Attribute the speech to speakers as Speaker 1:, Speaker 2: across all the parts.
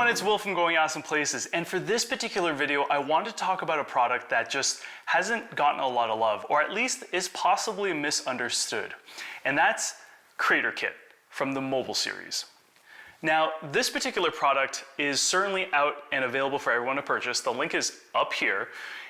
Speaker 1: everyone, it's Will from Going Awesome Places, and for this particular video I wanted to talk about a product that just hasn't gotten a lot of love, or at least is possibly misunderstood, and that's Creator Kit from the mobile series. Now, this particular product is certainly out and available for everyone to purchase. The link is up here,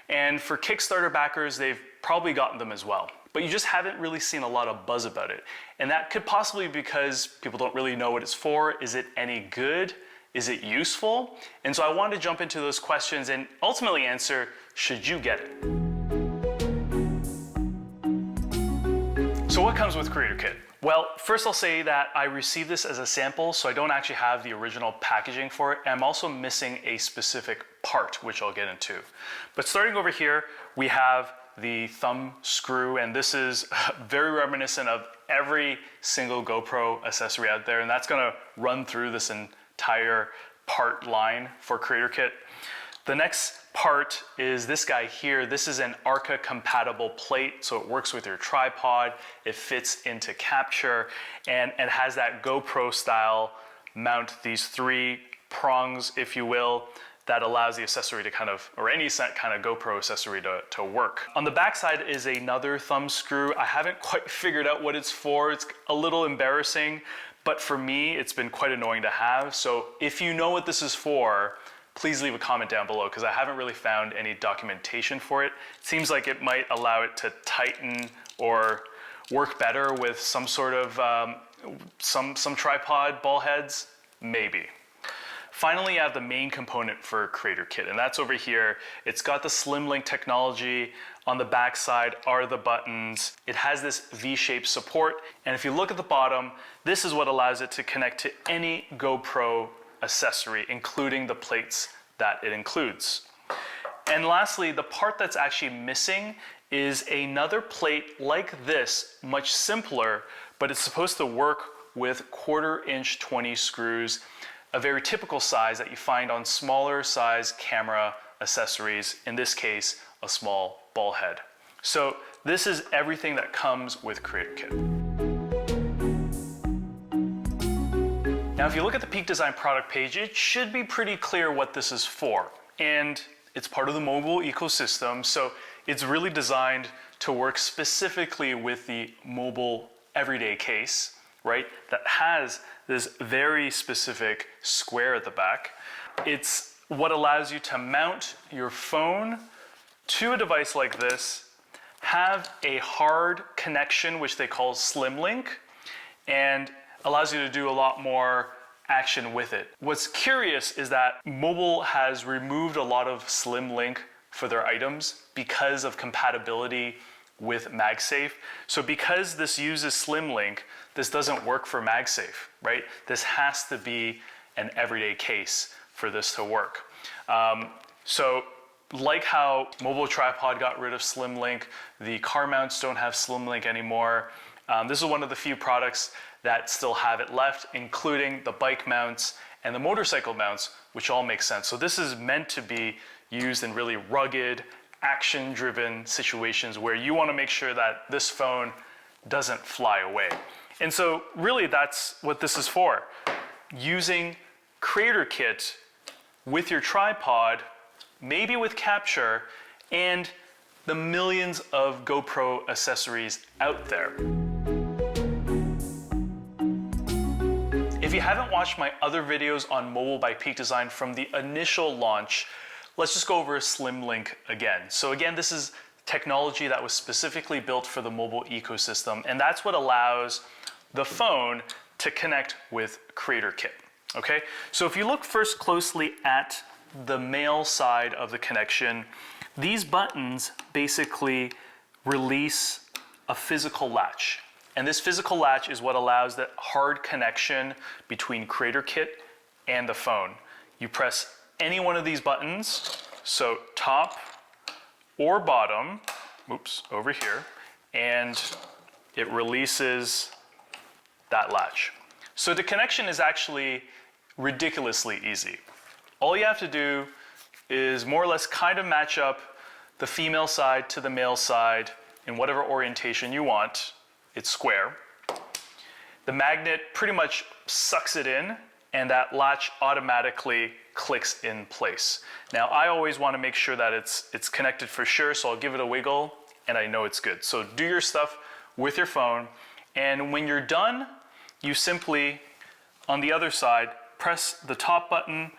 Speaker 1: and for Kickstarter backers, they've probably gotten them as well. But you just haven't really seen a lot of buzz about it. And that could possibly be because people don't really know what it's for. Is it any good? Is it useful? And so I wanted to jump into those questions and ultimately answer, should you get it? So what comes with Creator Kit? Well, first I'll say that I received this as a sample, so I don't actually have the original packaging for it. And I'm also missing a specific part, which I'll get into. But starting over here, we have the thumb screw, and this is very reminiscent of every single GoPro accessory out there, and that's gonna run through this entire part line for Creator Kit. The next part is this guy here. This is an ARCA compatible plate, so it works with your tripod, it fits into capture, and it has that GoPro style mount, these three prongs, if you will, that allows the accessory to kind of, or any kind of GoPro accessory to work. On the back side is another thumb screw. I haven't quite figured out what it's for. It's a little embarrassing, but for me, it's been quite annoying to have. So if you know what this is for, please leave a comment down below, because I haven't really found any documentation for it. It seems like it might allow it to tighten or work better with some sort of, some tripod ball heads, maybe. Finally, you have the main component for Creator Kit, and that's over here. It's got the SlimLink technology. On the back side are the buttons. It has this V-shaped support, and if you look at the bottom, this is what allows it to connect to any GoPro accessory, including the plates that it includes. And lastly, the part that's actually missing is another plate like this, much simpler, but it's supposed to work with 1/4" 20 screws, a very typical size that you find on smaller size camera accessories, in this case, a small ball head. So this is everything that comes with Creator Kit. Now, if you look at the Peak Design product page, it should be pretty clear what this is for. And it's part of the mobile ecosystem, so it's really designed to work specifically with the mobile everyday case, right? That has this very specific square at the back. It's what allows you to mount your phone to a device like this, have a hard connection, which they call SlimLink, and allows you to do a lot more action with it. What's curious is that mobile has removed a lot of SlimLink for their items because of compatibility with MagSafe. So because this uses SlimLink, this doesn't work for MagSafe, right? This has to be an everyday case for this to work. So like how mobile tripod got rid of SlimLink, the car mounts don't have SlimLink anymore. This is one of the few products that still have it left, including the bike mounts and the motorcycle mounts, which all make sense. So this is meant to be used in really rugged, action-driven situations where you want to make sure that this phone doesn't fly away. And so really that's what this is for. Using Creator Kit with your tripod, maybe with capture, and the millions of GoPro accessories out there. If you haven't watched my other videos on mobile by Peak Design from the initial launch, let's just go over SlimLink again. So again, this is technology that was specifically built for the mobile ecosystem, and that's what allows the phone to connect with Creator Kit, okay? So if you look first closely at the male side of the connection, these buttons basically release a physical latch. And this physical latch is what allows that hard connection between Creator Kit and the phone. You press any one of these buttons, so top or bottom, oops, over here, and it releases that latch. So the connection is actually ridiculously easy. All you have to do is more or less kind of match up the female side to the male side in whatever orientation you want. It's square. The magnet pretty much sucks it in, and that latch automatically clicks in place. Now, I always want to make sure that it's connected for sure, so I'll give it a wiggle and I know it's good. So do your stuff with your phone, and when you're done, you simply, on the other side, press the top button,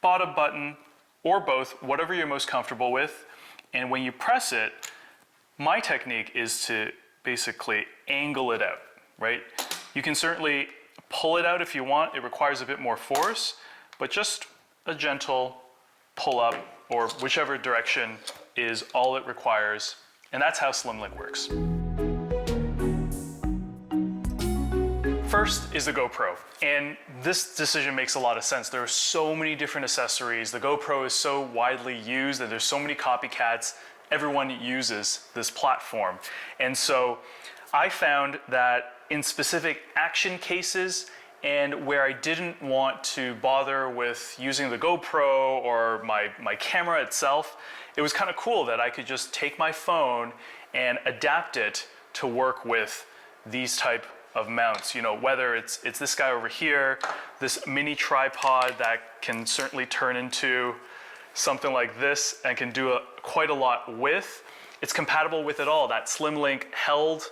Speaker 1: bottom button, or both, whatever you're most comfortable with. And when you press it, my technique is to basically angle it out, right? You can certainly pull it out if you want. It requires a bit more force, but just a gentle pull up or whichever direction is all it requires. And that's how SlimLink works. First is the GoPro, and this decision makes a lot of sense. There are so many different accessories. The GoPro is so widely used and there's so many copycats. Everyone uses this platform. And so I found that in specific action cases and where I didn't want to bother with using the GoPro or my camera itself, it was kind of cool that I could just take my phone and adapt it to work with these type of mounts. You know, whether it's this guy over here, this mini tripod that can certainly turn into something like this and can do quite a lot with. It's compatible with it all. That SlimLink held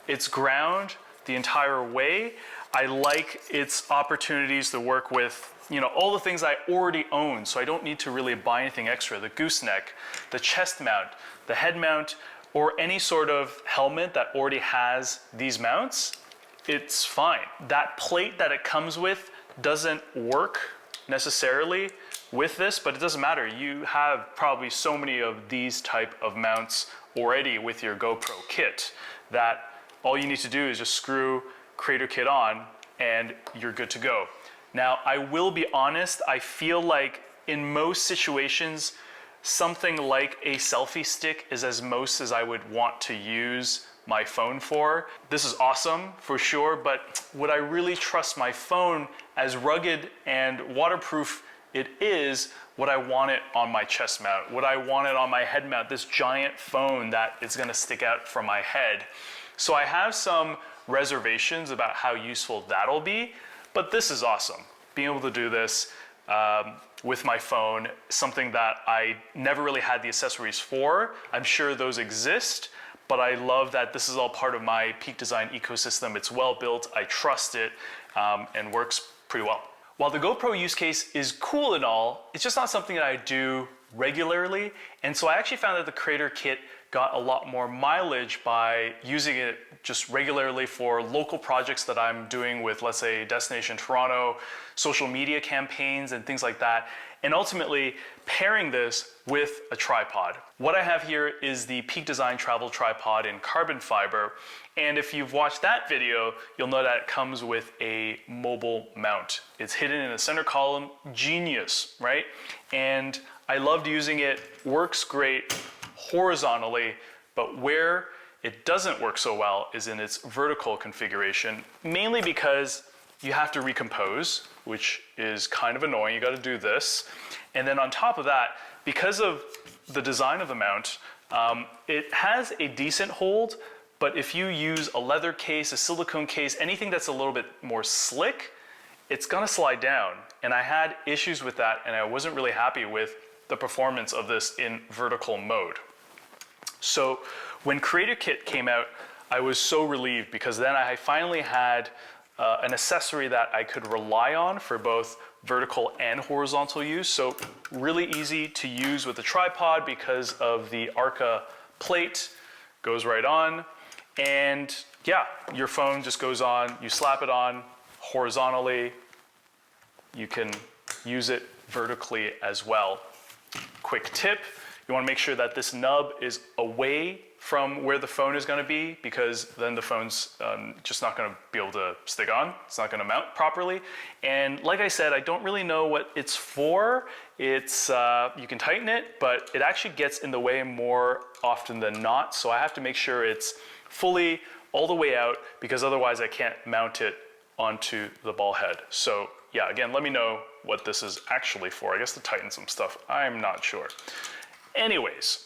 Speaker 1: its ground the entire way. I like its opportunities to work with, you know, all the things I already own, so I don't need to really buy anything extra. The gooseneck, the chest mount, the head mount, or any sort of helmet that already has these mounts, it's fine. That plate that it comes with doesn't work necessarily with this, but it doesn't matter. You have probably so many of these type of mounts already with your GoPro kit that all you need to do is just screw Creator Kit on and you're good to go. Now, I will be honest, I feel like in most situations, something like a selfie stick is as most as I would want to use my phone for. This is awesome for sure, but would I really trust my phone, as rugged and waterproof it is, would I want it on my chest mount? Would I want it on my head mount, this giant phone that is gonna stick out from my head? So I have some reservations about how useful that'll be, but this is awesome. Being able to do this with my phone, something that I never really had the accessories for. I'm sure those exist, but I love that this is all part of my Peak Design ecosystem. It's well built, I trust it, and works pretty well. While the GoPro use case is cool and all, it's just not something that I do regularly. And so I actually found that the Creator Kit got a lot more mileage by using it just regularly for local projects that I'm doing with, let's say, Destination Toronto, social media campaigns and things like that, and ultimately pairing this with a tripod. What I have here is the Peak Design travel tripod in carbon fiber, and if you've watched that video, you'll know that it comes with a mobile mount. It's hidden in the center column, genius, right? And I loved using it, works great horizontally, but where it doesn't work so well is in its vertical configuration, mainly because you have to recompose, which is kind of annoying. You got to do this. And then on top of that, because of the design of the mount, it has a decent hold, but if you use a leather case, a silicone case, anything that's a little bit more slick, it's gonna slide down. And I had issues with that, and I wasn't really happy with the performance of this in vertical mode. So when Creator Kit came out, I was so relieved because then I finally had an accessory that I could rely on for both vertical and horizontal use. So really easy to use with the tripod because of the Arca plate, goes right on. And yeah, your phone just goes on, you slap it on horizontally, you can use it vertically as well. Quick tip, you want to make sure that this nub is away from where the phone is going to be, because then the phone's just not going to be able to stick on. It's not going to mount properly. And like I said, I don't really know what it's for. It's you can tighten it, but it actually gets in the way more often than not. So I have to make sure it's fully all the way out, because otherwise I can't mount it onto the ball head. So yeah, again, let me know what this is actually for. I guess to tighten some stuff. I'm not sure. Anyways,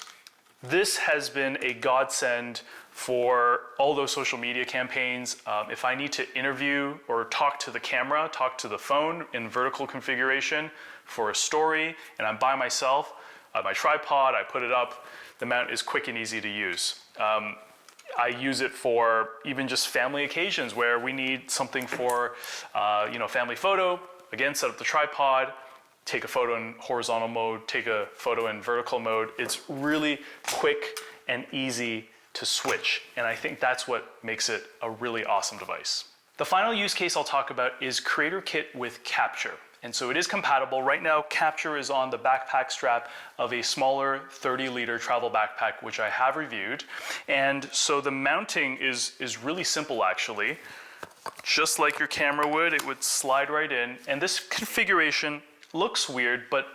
Speaker 1: this has been a godsend for all those social media campaigns. If I need to interview or talk to the camera, talk to the phone in vertical configuration for a story, and I'm by myself, my tripod, I put it up, the mount is quick and easy to use. I use it for even just family occasions where we need something for, family photo. Again, set up the tripod, take a photo in horizontal mode, take a photo in vertical mode. It's really quick and easy to switch. And I think that's what makes it a really awesome device. The final use case I'll talk about is Creator Kit with Capture. And so it is compatible. Right now, Capture is on the backpack strap of a smaller 30-liter travel backpack, which I have reviewed. And so the mounting is really simple, actually. Just like your camera would, it would slide right in. And this configuration looks weird, but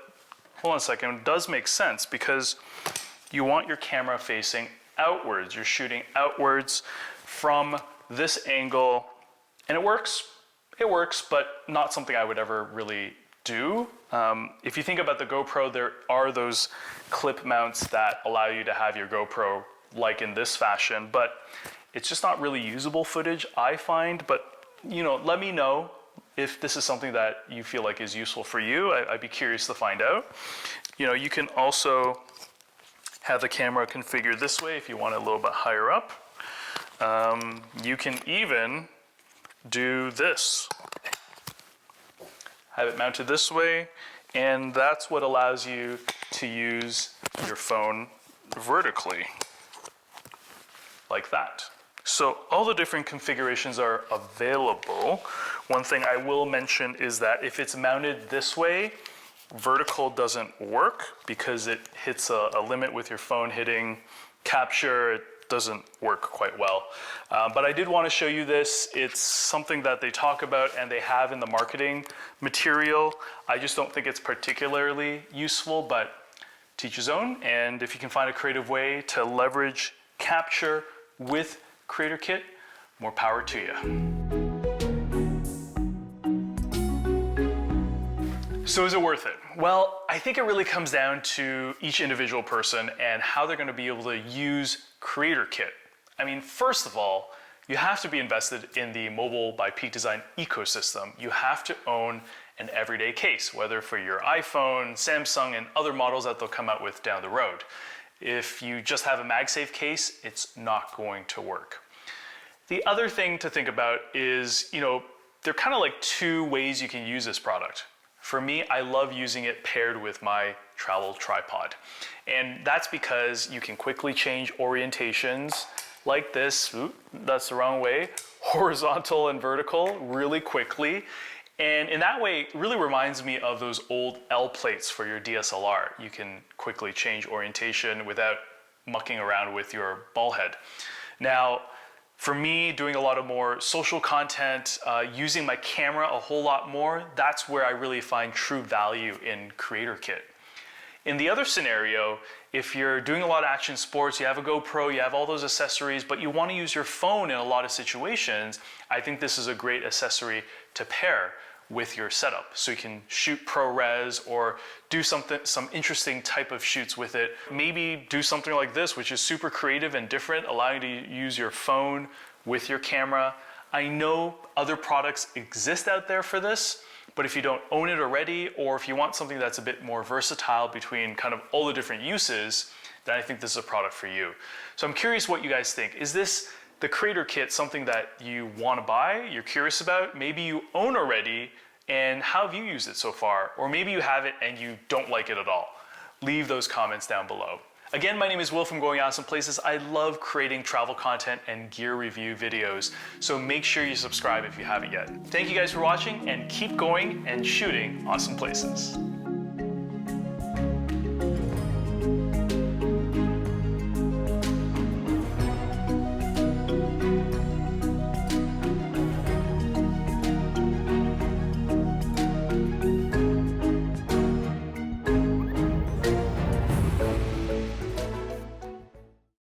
Speaker 1: hold on a second, it does make sense because you want your camera facing outwards. You're shooting outwards from this angle, and it works. It works, but not something I would ever really do. If you think about the GoPro, there are those clip mounts that allow you to have your GoPro like in this fashion, but it's just not really usable footage, I find. But let me know if this is something that you feel like is useful for you. I'd be curious to find out. You can also have the camera configured this way if you want it a little bit higher up. You can even do this. Have it mounted this way, and that's what allows you to use your phone vertically, like that. So all the different configurations are available. One thing I will mention is that if it's mounted this way, vertical doesn't work because it hits a limit with your phone hitting capture. It doesn't work quite well. But I did want to show you this. It's something that they talk about and they have in the marketing material. I just don't think it's particularly useful, but to each his own. And if you can find a creative way to leverage capture with Creator Kit, more power to you. So is it worth it? Well, I think it really comes down to each individual person and how they're going to be able to use Creator Kit. I mean, first of all, you have to be invested in the Mobile by Peak Design ecosystem. You have to own an everyday case, whether for your iPhone, Samsung, and other models that they'll come out with down the road. If you just have a MagSafe case, it's not going to work. The other thing to think about is, there are kind of like two ways you can use this product. For me, I love using it paired with my travel tripod. And that's because you can quickly change orientations like this. Oop, that's the wrong way. Horizontal and vertical really quickly. And in that way, it really reminds me of those old L plates for your DSLR. You can quickly change orientation without mucking around with your ball head. Now, for me, doing a lot of more social content, using my camera a whole lot more, that's where I really find true value in Creator Kit. In the other scenario, if you're doing a lot of action sports, you have a GoPro, you have all those accessories, but you want to use your phone in a lot of situations, I think this is a great accessory to pair with your setup. So you can shoot ProRes or do some interesting type of shoots with it. Maybe do something like this, which is super creative and different, allowing you to use your phone with your camera. I know other products exist out there for this, but if you don't own it already, or if you want something that's a bit more versatile between kind of all the different uses, then I think this is a product for you. So I'm curious what you guys think. Is this the Creator Kit something that you want to buy, you're curious about, maybe you own already, and how have you used it so far? Or maybe you have it and you don't like it at all. Leave those comments down below. Again, my name is Will from Going Awesome Places. I love creating travel content and gear review videos, so make sure you subscribe if you haven't yet. Thank you guys for watching, and keep going and shooting awesome places.